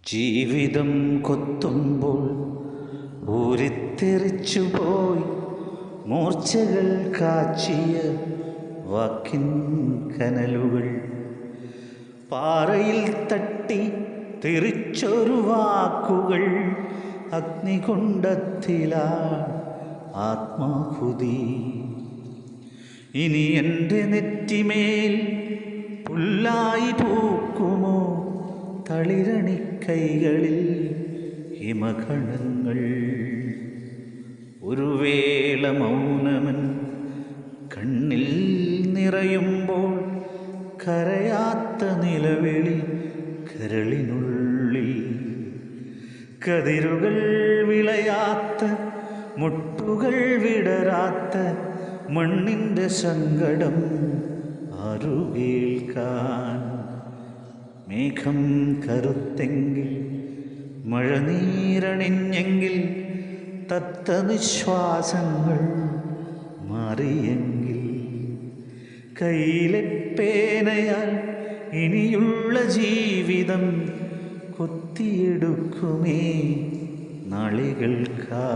ജീവിതം കൊത്തുമ്പോൾ ഊരിത്തെറിച്ചുപോയി മൂർച്ചകൾ കാച്ചിയ വാക്കിൻ കനലുകൾ. പാറയിൽ തട്ടി തെറിച്ചൊരു വാക്കുകൾ അഗ്നികുണ്ഡത്തിലാ ആത്മാഹുതി. ഇനി എൻ്റെ നെറ്റിമേൽ പുല്ലായി പൂക്കുമോ തളിരണിക്കൈകളിൽ ഹിമകണങ്ങൾ. ഒരു വേള മൗനമൻ കണ്ണിൽ നിറയുമ്പോൾ കരയാത്ത നിലവിളി കരളിനുള്ളിൽ. കതിരുകൾ വിളയാത്ത മുട്ടുകൾ വിടരാത്ത മണ്ണിൻ്റെ സങ്കടം ആരു കേൾക്കാൻ. മേഘം കറുത്തെങ്കിൽ മഴനീരണിഞ്ഞെങ്കിൽ തപ്തനിശ്വാസങ്ങൾ മാറിയെങ്കിൽ കയ്യിലെ പേനയാൽ ഇനിയുള്ള ജീവിതം കൊത്തിയെടുക്കുമേ നാളികൾക്കാ.